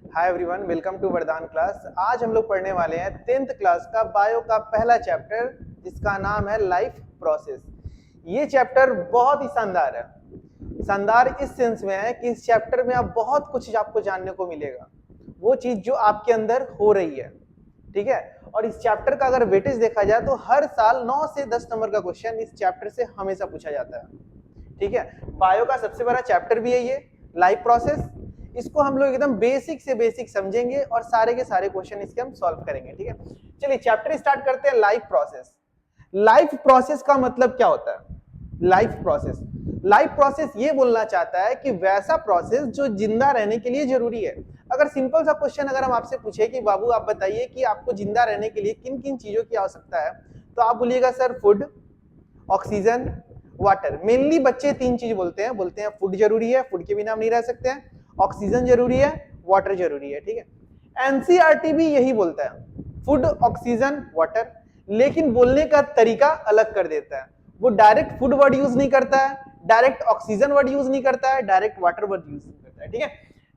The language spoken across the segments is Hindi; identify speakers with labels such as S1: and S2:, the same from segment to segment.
S1: हाय एवरीवन, वेलकम टू वरदान क्लास। आज हम लोग पढ़ने वाले हैं 10th क्लास का बायो का पहला चैप्टर जिसका नाम है लाइफ प्रोसेस। ये चैप्टर बहुत ही शानदार है। शानदार इस सेंस में है कि इस चैप्टर में आप बहुत कुछ आपको जानने को मिलेगा, वो चीज जो आपके अंदर हो रही है। ठीक है, और इस चैप्टर का अगर वेटेज देखा जाए तो हर साल 9 से 10 नंबर का क्वेश्चन इस चैप्टर से हमेशा पूछा जाता है। ठीक है, बायो का सबसे बड़ा चैप्टर भी है ये लाइफ प्रोसेस। इसको हम लोग एकदम बेसिक से बेसिक समझेंगे और सारे के सारे क्वेश्चन इसके हम सॉल्व करेंगे। ठीक है, चलिए चैप्टर स्टार्ट करते हैं। Life process. लाइफ प्रोसेस का मतलब क्या होता है? लाइफ प्रोसेस ये बोलना चाहता है कि वैसा प्रोसेस जो जिंदा रहने के लिए जरूरी है। अगर सिंपल सा क्वेश्चन अगर हम आपसे पूछे कि बाबू आप बताइए कि आपको जिंदा रहने के लिए किन किन चीजों की आवश्यकता है, तो आप बोलिएगा sir food, oxygen, water. Mainly बच्चे तीन चीज बोलते हैं फूड जरूरी है, फूड के बिना हम नहीं रह सकते हैं, ऑक्सीजन जरूरी है, वाटर जरूरी है। ठीक है, एनसीईआरटी भी यही बोलता है, फूड, ऑक्सीजन, वाटर। लेकिन बोलने का तरीका अलग कर देता है। वो डायरेक्ट फूड वर्ड यूज नहीं करता है, डायरेक्ट ऑक्सीजन वर्ड यूज नहीं करता है, डायरेक्ट वाटर वर्ड यूज नहीं करता है। ठीक है,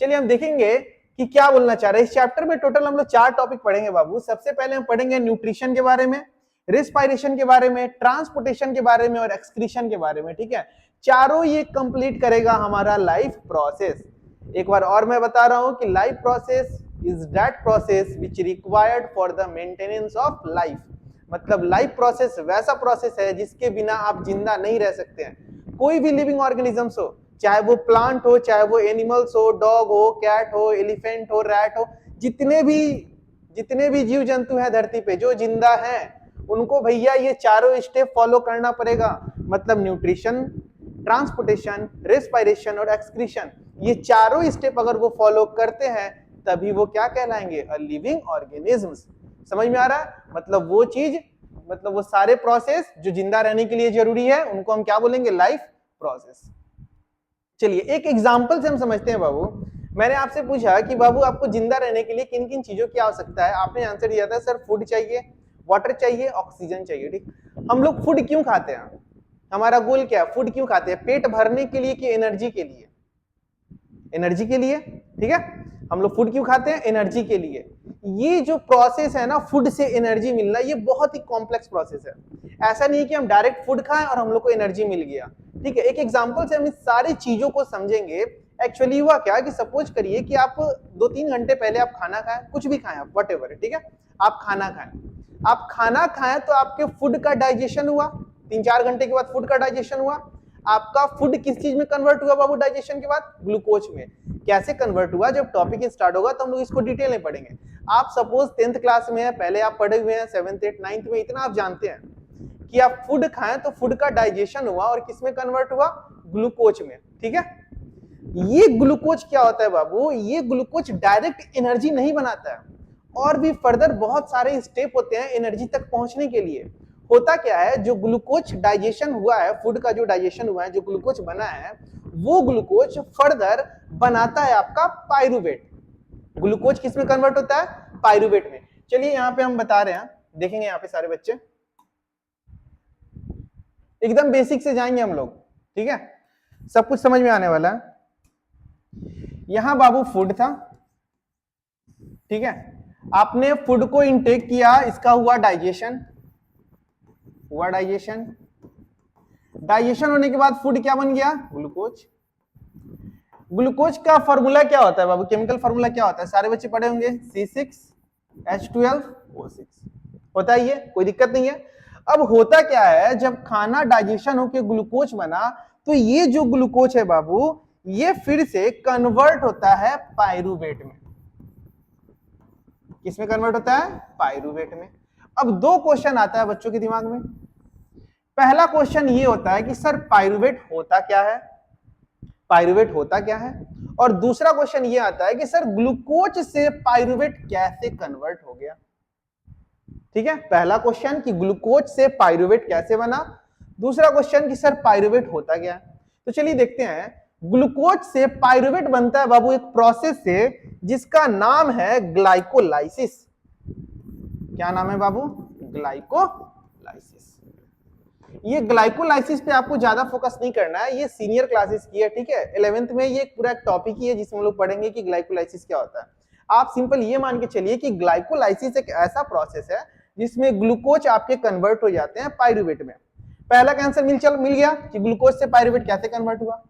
S1: चलिए हम देखेंगे कि क्या बोलना चाह रहे हैं। इस चैप्टर में टोटल हम लोग 4 टॉपिक पढ़ेंगे बाबू। सबसे पहले हम पढ़ेंगे न्यूट्रिशन के बारे में, रेस्पिरेशन के बारे में, ट्रांसपोर्टेशन के बारे में और एक्सक्रीशन के बारे में। ठीक है, चारों ये कंप्लीट करेगा हमारा लाइफ प्रोसेस। एक बार और मैं बता रहा हूं कि life process is that process which required for the maintenance of life. मतलब लाइफ प्रोसेस वैसा प्रोसेस है जिसके बिना आप जिंदा नहीं रह सकते हैं। कोई भी लिविंग ऑर्गेनिजम्स हो, चाहे वो प्लांट हो, चाहे वो एनिमल्स हो, डॉग हो, कैट हो, एलिफेंट हो, रैट हो, जितने भी जीव जंतु हैं धरती पे जो जिंदा हैं, उनको भैया ये चारों स्टेप फॉलो करना पड़ेगा। मतलब न्यूट्रिशन, ट्रांसपोर्टेशन, रेस्पिरेशन और एक्सक्रीशन, ये चारों स्टेप अगर वो फॉलो करते हैं तभी वो क्या कहलाएंगे? A living organisms. समझ में आ रहा है? मतलब वो चीज, मतलब वो सारे प्रोसेस जो जिंदा रहने के लिए जरूरी है उनको हम क्या बोलेंगे? Life process. चलिए एक एग्जांपल से हम समझते हैं बाबू। मैंने आपसे पूछा कि बाबू आपको जिंदा रहने के लिए किन किन चीजों की आवश्यकता है। आपने आंसर दिया था सर फूड चाहिए, वाटर चाहिए, ऑक्सीजन चाहिए। ठीक, हम लोग फूड क्यों खाते हैं? हमारा गोल क्या है? फूड क्यों खाते हैं? पेट भरने के लिए कि एनर्जी के लिए? एनर्जी के लिए। ठीक है, हम लोग फूड क्यों खाते हैं? एनर्जी के लिए। ये जो प्रोसेस है ना, फूड से एनर्जी मिलना, ये बहुत ही कॉम्प्लेक्स प्रोसेस है। ऐसा नहीं है कि हम डायरेक्ट फूड खाएं और हम लोग को एनर्जी मिल गया। ठीक है, एक एग्जांपल से हम इस सारी चीजों को समझेंगे। एक्चुअली हुआ क्या कि सपोज करिए कि आप 2-3 घंटे पहले आप खाना खाएं, कुछ भी खाएं आप, व्हाटएवर। ठीक है, आप खाना खाएं तो आपके फूड का डाइजेशन हुआ, 3-4 घंटे के बाद फूड का डाइजेशन हुआ। आपका फूड किस चीज में कन्वर्ट हुआ बाबू डाइजेशन के बाद? ग्लूकोज में। कैसे कन्वर्ट हुआ? जब टॉपिक स्टार्ट होगा तो हम लोग इसको डिटेल में पढ़ेंगे। आप सपोज 10th क्लास में है, पहले आप पढ़े हुए हैं 7th 8th 9th में, इतना आप जानते हैं कि आप फूड खाएं तो फूड का डाइजेशन हुआ और किसमें कन्वर्ट हुआ? ग्लूकोज में। ठीक है, ये ग्लूकोज क्या होता है बाबू? ये ग्लूकोज डायरेक्ट एनर्जी नहीं बनाता है, और भी फर्दर बहुत सारे स्टेप होते हैं एनर्जी तक पहुंचने के लिए। होता क्या है, जो ग्लूकोज डाइजेशन हुआ है, फूड का जो डाइजेशन हुआ है, जो ग्लूकोज बना है, वो ग्लूकोज फर्दर बनाता है आपका पायरुवेट। ग्लूकोज किस में कन्वर्ट होता है? पायरुवेट में। चलिए यहां पे हम बता रहे हैं, देखेंगे यहां पे सारे बच्चे एकदम बेसिक से जाएंगे हम लोग। ठीक है, सब कुछ समझ में आने वाला है। यहां बाबू फूड था, ठीक है, आपने फूड को इनटेक किया, इसका हुआ डाइजेशन, डाइजेशन होने के बाद फूड क्या बन गया? ग्लूकोज। ग्लूकोज का फॉर्मूला क्या होता है बाबू? केमिकल फॉर्मूला क्या होता है? सारे बच्चे पढ़े होंगे, C6H12O6 होता है। ये कोई दिक्कत नहीं है। अब होता क्या है, जब खाना डाइजेशन होकर ग्लूकोज बना तो ये जो ग्लूकोज है बाबू, ये फिर से कन्वर्ट होता है पायरुवेट में। किसमें कन्वर्ट होता है? पायरुवेट में। अब 2 क्वेश्चन आता है बच्चों के दिमाग में। पहला क्वेश्चन ये होता है कि सर पायरुवेट होता क्या है? और दूसरा क्वेश्चन ये आता है कि सर ग्लूकोज से पायरुवेट कैसे कन्वर्ट हो गया? ठीक है, पहला क्वेश्चन कि ग्लूकोज से पायरुवेट कैसे बना, दूसरा क्वेश्चन कि सर पायरुवेट होता क्या है। तो चलिए देखते हैं। ग्लूकोज से पायरुवेट बनता है बाबू एक प्रोसेस से जिसका नाम है ग्लाइकोलाइसिस। क्या नाम है बाबू? ग्लाइकोलाइसिस। ये ग्लाइकोलाइसिस पे आपको ज्यादा फोकस नहीं करना है, ये सीनियर क्लासेस की है। ठीक है, 11th में ये पूरा टॉपिक ही है जिसमें हम लोग पढ़ेंगे कि ग्लाइकोलाइसिस क्या होता है। आप सिंपल ये मान के चलिए कि ग्लाइकोलाइसिस एक ऐसा प्रोसेस है जिसमें ग्लूकोज आपके कन्वर्ट हो जाते हैं पायरुवेट में। पहला का आंसर मिल गया कि ग्लूकोज से पायरुवेट कैसे कन्वर्ट हुआ।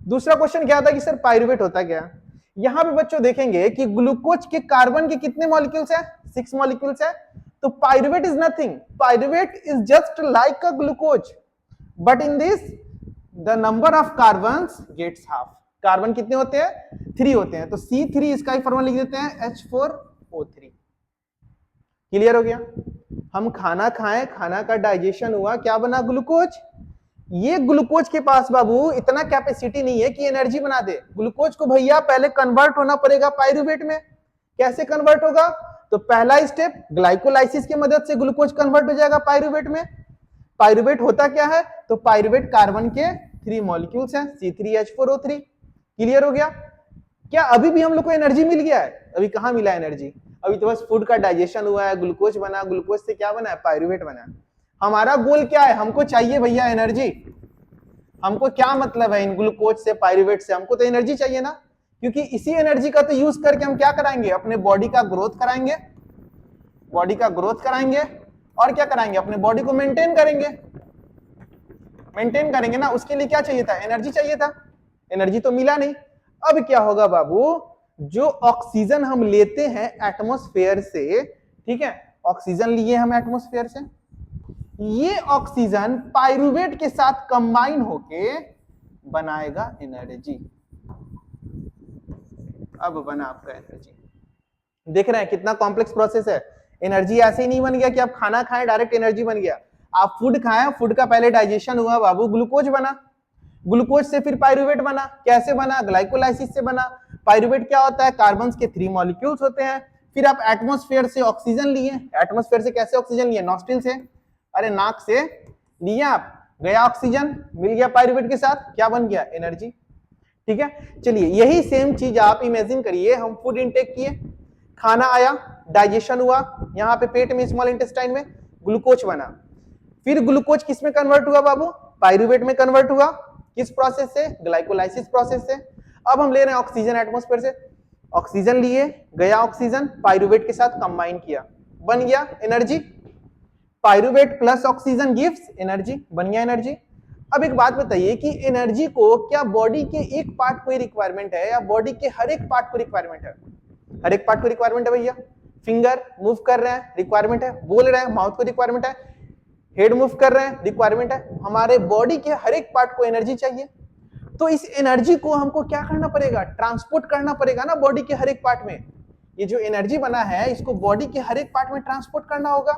S1: दूसरा क्वेश्चन क्या था कि सर पायरुवेट होता क्या। यहां पे बच्चों देखेंगे कि ग्लूकोज के कार्बन के कितने मॉलिक्यूल्स है, 6 मॉलिक्यूल्स है। तो pyruvate is nothing, pyruvate is just like a glucose, but in this the number of carbons gets half. Carbon कितने होते हैं, 3 होते हैं, तो C3 इसका ही फॉर्मूला लिख देते हैं H4O3। क्लियर हो गया। हम खाना खाएं, खाना का डाइजेशन हुआ, क्या बना, ग्लूकोज। ये ग्लूकोज के पास बाबू इतना कैपेसिटी नहीं है कि एनर्जी बना दे। ग्लूकोज को भैया पहले कन्वर्ट होना पड़ेगा पायरुवेट में। कैसे कन्वर्ट होगा, तो पहला स्टेप ग्लाइकोलाइसिस की मदद से ग्लूकोज कन्वर्ट हो जाएगा पायरुवेट में। पायरुवेट होता क्या है, तो पायरुवेट कार्बन के 3 मॉलिक्यूल्स हैं, C3H4O3। क्लियर हो गया। क्या अभी भी हम लोग को एनर्जी मिल गया है, अभी कहां मिला एनर्जी, अभी तो बस फूड का डाइजेशन हुआ है, ग्लूकोज बना, ग्लूकोज से क्या बना है, पायरुवेट बना। हमारा गोल क्या है, हमको चाहिए भैया एनर्जी। हमको क्या मतलब है इन ग्लूकोज से, पायरुवेट से, हमको तो एनर्जी चाहिए ना, क्योंकि इसी एनर्जी का तो यूज करके हम क्या कराएंगे, अपने बॉडी का ग्रोथ कराएंगे, बॉडी का ग्रोथ कराएंगे, और क्या कराएंगे, अपने बॉडी को मेंटेन करेंगे। मेंटेन करेंगे ना, उसके लिए क्या चाहिए था, एनर्जी चाहिए था। एनर्जी तो मिला नहीं। अब क्या होगा बाबू, जो ऑक्सीजन हम लेते हैं एटमॉस्फेयर से, ठीक है, ऑक्सीजन लिए हम एटमॉस्फेयर से, ये ऑक्सीजन पायरुवेट के साथ कंबाइन होके बनाएगा एनर्जी। अब बना आपका एनर्जी। देख रहे हैं कितना कॉम्प्लेक्स प्रोसेस है। एनर्जी ऐसे ही नहीं बन गया कि आप खाना खाएं डायरेक्ट एनर्जी बन गया। आप फूड खाएं, फूड का पहले डाइजेशन हुआ बाबू, ग्लूकोज बना, ग्लूकोज से फिर पायरुवेट बना। कैसे बना, ग्लाइकोलाइसिस से बना। पायरुवेट क्या होता है, कार्बन के 3 मॉलिक्यूल्स होते हैं। फिर आप एटमॉस्फेयर से ऑक्सीजन लिए, एटमॉस्फेयर से कैसे ऑक्सीजन लिए, नॉस्ट्रिल से, अरे नाक से लिए आप, गया ऑक्सीजन, मिल गया पायरुवेट के साथ, क्या बन गया, एनर्जी। ठीक है, चलिए यही सेम चीज आप इमेजिन करिए, हम फूड इनटेक किए, खाना आया, डाइजेशन हुआ, यहाँ पे पेट में, स्मॉल इंटेस्टाइन में ग्लूकोज बना। फिर ग्लूकोज किस में कन्वर्ट हुआ बाबू, पायरुवेट में कन्वर्ट हुआ। किस प्रोसेस से, ग्लाइकोलाइसिस प्रोसेस से। अब हम ले रहे हैं ऑक्सीजन एटमॉस्फेयर से, ऑक्सीजन लिए, गया ऑक्सीजन, पायरुवेट के साथ कंबाइन किया, बन गया energy. Pyruvate plus oxygen gives energy, बन गया एनर्जी। अब एक बात बताइए कि एनर्जी को क्या बॉडी के एक पार्ट को ही रिक्वायरमेंट है या बॉडी के हर एक पार्ट को रिक्वायरमेंट है, हर एक पार्ट को रिक्वायरमेंट है भैया। फिंगर मूव कर रहे हैं, रिक्वायरमेंट है, बोल रहे हैं, माउथ को रिक्वायरमेंट है, हेड मूव कर रहे हैं, रिक्वायरमेंट है। हमारे बॉडी के हर एक पार्ट को एनर्जी चाहिए, तो इस एनर्जी को हमको क्या करना पड़ेगा, ट्रांसपोर्ट करना पड़ेगा ना बॉडी के हर एक पार्ट में। ये जो एनर्जी बना है इसको बॉडी के हर एक पार्ट में ट्रांसपोर्ट करना होगा।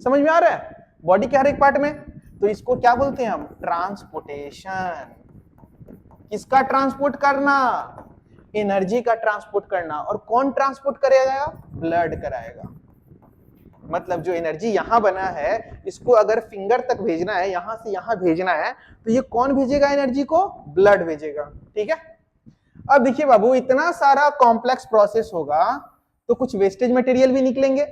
S1: समझ में आ रहा है, बॉडी के हर एक पार्ट में, तो इसको क्या बोलते हैं हम, ट्रांसपोर्टेशन। किसका ट्रांसपोर्ट करना, एनर्जी का ट्रांसपोर्ट करना। और कौन ट्रांसपोर्ट करेगा, ब्लड कराएगा। मतलब जो एनर्जी यहां बना है, इसको अगर फिंगर तक भेजना है, यहां से यहां भेजना है, तो ये कौन भेजेगा एनर्जी को, ब्लड भेजेगा। ठीक है, अब देखिए बाबू, इतना सारा कॉम्प्लेक्स प्रोसेस होगा तो कुछ वेस्टेज मटेरियल भी निकलेंगे।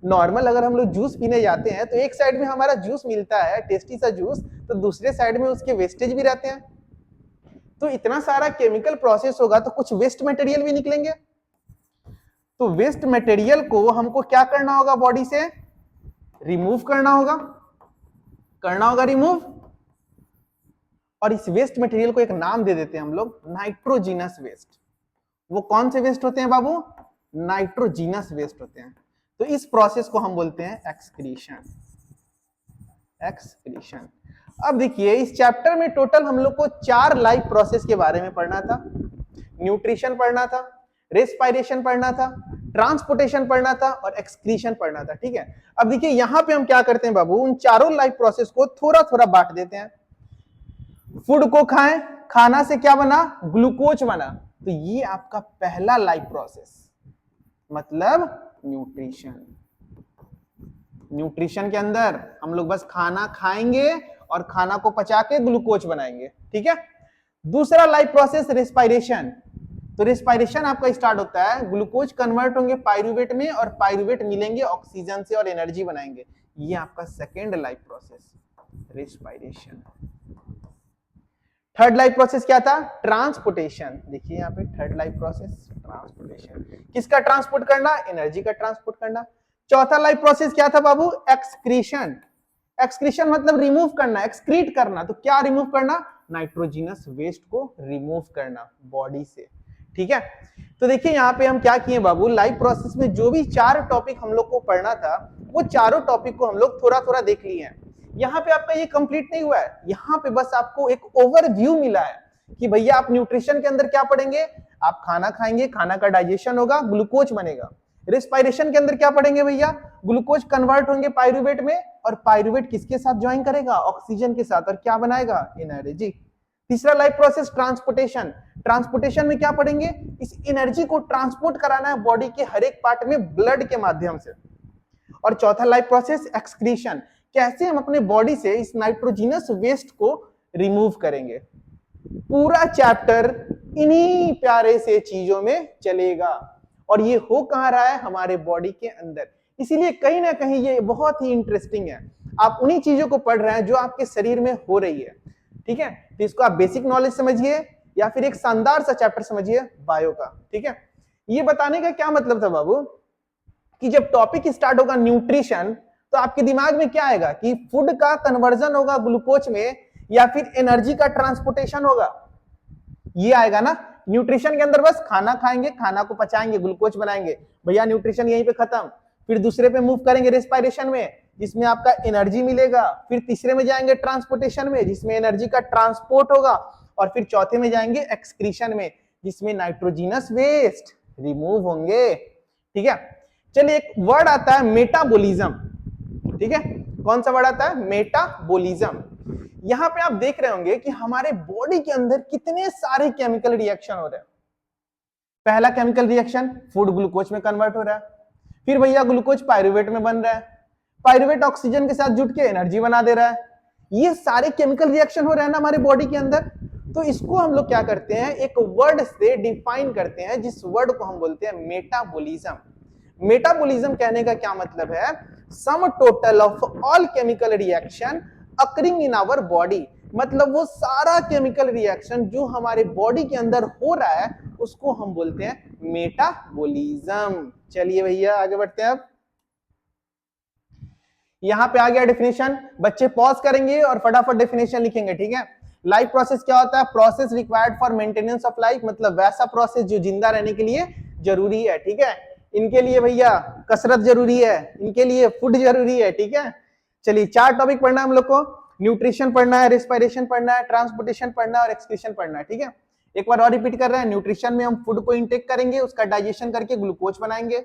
S1: नॉर्मल अगर हम लोग जूस पीने जाते हैं तो एक साइड में हमारा जूस मिलता है, टेस्टी सा जूस, तो दूसरे साइड में उसके वेस्टेज भी रहते हैं। तो इतना सारा केमिकल प्रोसेस होगा तो कुछ वेस्ट मटेरियल भी निकलेंगे। तो वेस्ट मटेरियल को हमको क्या करना होगा, बॉडी से रिमूव करना होगा रिमूव। और इस वेस्ट मटेरियल को एक नाम दे देते हैं हम लोग, नाइट्रोजीनस वेस्ट। वो कौन से वेस्ट होते हैं बाबू, नाइट्रोजीनस वेस्ट होते हैं। तो इस प्रोसेस को हम बोलते हैं एक्सक्रीशन। एक्सक्रीशन। अब देखिए इस चैप्टर में टोटल हम लोग को 4 लाइफ प्रोसेस के बारे में पढ़ना था। न्यूट्रिशन पढ़ना था, रेस्पिरेशन पढ़ना था, ट्रांसपोर्टेशन पढ़ना था और एक्सक्रीशन पढ़ना था। ठीक है, अब देखिए यहां पे हम क्या करते हैं बाबू, उन चारों लाइफ प्रोसेस को थोड़ा थोड़ा बांट देते हैं। फूड को खाएं, खाना से क्या बना, ग्लूकोज बना, तो ये आपका पहला लाइफ प्रोसेस, मतलब न्यूट्रिशन। न्यूट्रिशन के अंदर हम लोग बस खाना खाएंगे और खाना को पचा के ग्लूकोज बनाएंगे। ठीक है, दूसरा लाइफ प्रोसेस रेस्पिरेशन। तो रेस्पिरेशन आपका स्टार्ट होता है, ग्लूकोज कन्वर्ट होंगे पायरुवेट में और पायरुवेट मिलेंगे ऑक्सीजन से और एनर्जी बनाएंगे। ये आपका second life process, respiration. Third life process क्या था? ट्रांसपोर्टेशन। देखिए यहाँ पे थर्ड लाइफ प्रोसेस ट्रांसपोर्टेशन, किसका ट्रांसपोर्ट करना? एनर्जी का ट्रांसपोर्ट करना। चौथा लाइफ प्रोसेस क्या था बाबू? एक्सक्रीशन। एक्सक्रीशन मतलब रिमूव करना, एक्सक्रीट करना। तो क्या रिमूव करना? नाइट्रोजिनस वेस्ट को रिमूव करना बॉडी से। ठीक है, तो देखिए यहाँ पे हम क्या किए बाबू, लाइफ प्रोसेस में जो भी 4 टॉपिक हम लोग को पढ़ना था वो चारों टॉपिक को हम लोग थोड़ा थोड़ा देख लिए हैं। यहाँ पे आपका ये कंप्लीट नहीं हुआ है, यहाँ पे बस आपको एक ओवरव्यू मिला है कि भैया आप न्यूट्रिशन के अंदर क्या पढ़ेंगे, आप खाना खाएंगे, खाना का डाइजेशन होगा, ग्लूकोज बनेगा। रेस्पिरेशन के अंदर क्या पढ़ेंगे भैया? ग्लूकोज कन्वर्ट होंगे पायरुवेट में, और पायरुवेट किसके साथ ज्वाइन करेगा? ऑक्सीजन के साथ, और क्या बनाएगा? एनर्जी। तीसरा लाइफ प्रोसेस ट्रांसपोर्टेशन। ट्रांसपोर्टेशन में क्या पढ़ेंगे? इस एनर्जी को ट्रांसपोर्ट कराना है बॉडी के हर एक पार्ट में ब्लड के माध्यम से। और चौथा लाइफ प्रोसेस एक्सक्रीशन, कैसे हम अपने बॉडी से इस नाइट्रोजिनस वेस्ट को रिमूव करेंगे। पूरा चैप्टर इन्हीं प्यारे से चीजों में चलेगा, और ये हो कहां रहा है? हमारे बॉडी के अंदर। इसीलिए कहीं ना कहीं ये बहुत ही इंटरेस्टिंग है। आप उन्हीं चीजों को पढ़ रहे हैं जो आपके शरीर में हो रही है। ठीक है, तो इसको आप बेसिक नॉलेज समझिए या फिर एक शानदार सा चैप्टर समझिए बायो का। ठीक है, ये बताने का क्या मतलब था बाबू कि जब टॉपिक स्टार्ट होगा न्यूट्रिशन, तो आपके दिमाग में क्या आएगा कि फूड का कन्वर्जन होगा ग्लूकोज में या फिर एनर्जी का ट्रांसपोर्टेशन होगा, ये आएगा ना। न्यूट्रिशन के अंदर बस खाना खाएंगे, खाना को पचाएंगे, ग्लूकोज बनाएंगे, भैया न्यूट्रिशन यहीं पे खत्म। फिर दूसरे पे मूव करेंगे रेस्पिरेशन में, जिसमें आपका एनर्जी मिलेगा। फिर तीसरे में जाएंगे ट्रांसपोर्टेशन में, जिसमें एनर्जी का ट्रांसपोर्ट होगा। और फिर चौथे में जाएंगे एक्सक्रीशन में, जिसमें नाइट्रोजिनस वेस्ट रिमूव होंगे। ठीक है, चलिए एक वर्ड आता है मेटाबॉलिज्म। ठीक है, कौन सा वर्ड आता है? मेटाबॉलिज्म। यहां पे आप देख रहे होंगे कि हमारे बॉडी के अंदर कितने सारे केमिकल रिएक्शन हो रहे हैं। पहला केमिकल रिएक्शन, फूड ग्लूकोज में कन्वर्ट हो रहा है। फिर भैया ग्लूकोज पायरुवेट में बन रहा है, पायरुवेट ऑक्सीजन के साथ जुट के एनर्जी बना दे रहा है। ये सारे केमिकल रिएक्शन हो रहे हैं ना हमारे बॉडी के अंदर। तो इसको हम लोग क्या करते हैं, एक वर्ड से डिफाइन करते हैं, जिस वर्ड को हम बोलते हैं मेटाबॉलिज्म। मेटाबॉलिज्म कहने का क्या मतलब है? Sum total of all chemical reaction occurring in our body. मतलब वो सारा केमिकल रिएक्शन जो हमारे बॉडी के अंदर हो रहा है उसको हम बोलते हैं मेटाबॉलिज्म। चलिए भैया आगे बढ़ते हैं। अब यहां पे आ गया डेफिनेशन, बच्चे पॉज करेंगे और फटाफट डेफिनेशन लिखेंगे। ठीक है, लाइफ प्रोसेस क्या होता है? Process required for maintenance of life, मतलब वैसा प्रोसेस जो जिंदा रहने के लिए जरूरी है। ठीक है, इनके लिए भैया कसरत जरूरी है, इनके लिए फूड जरूरी है। ठीक है, चलिए 4 टॉपिक पढ़ना है हम लोग को। न्यूट्रिशन पढ़ना है, रेस्पिरेशन पढ़ना है, ट्रांसपोर्टेशन पढ़ना है और एक्सक्रीशन पढ़ना है। ठीक है, एक बार और रिपीट कर रहे हैं। न्यूट्रिशन में हम फूड को इंटेक करेंगे, उसका डाइजेशन करके ग्लूकोज बनाएंगे।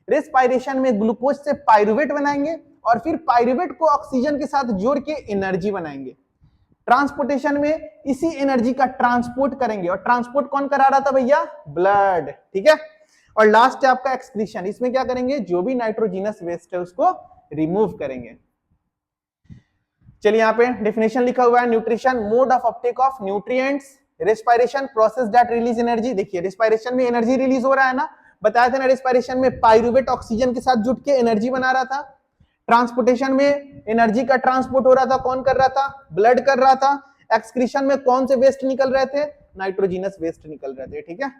S1: रेस्पिरेशन में ग्लूकोज से पायरुवेट बनाएंगे, और फिर पायरुवेट को ऑक्सीजन के साथ जोड़ के एनर्जी बनाएंगे। ट्रांसपोर्टेशन में इसी एनर्जी का ट्रांसपोर्ट करेंगे, और ट्रांसपोर्ट कौन करा रहा था भैया? ब्लड। ठीक है, और लास्ट है आपका एक्सक्रीशन। इसमें क्या करेंगे? जो भी नाइट्रोजिनस वेस्ट है उसको रिमूव करेंगे। चलिए यहाँ पे डेफिनेशन लिखा हुआ है। Nutrition mode of Uptake of nutrients, respiration process that release energy. देखिए रेस्पिरेशन में एनर्जी रिलीज हो रहा है ना, बताया था ना। रेस्पिरेशन में पायरुवेट ऑक्सीजन के साथ जुट के एनर्जी बना रहा था। ट्रांसपोर्टेशन में एनर्जी का ट्रांसपोर्ट हो रहा था, कौन कर रहा था? ब्लड कर रहा था। एक्सक्रीशन में कौन से वेस्ट निकल रहे थे? नाइट्रोजिनस वेस्ट निकल रहे थे। ठीक है,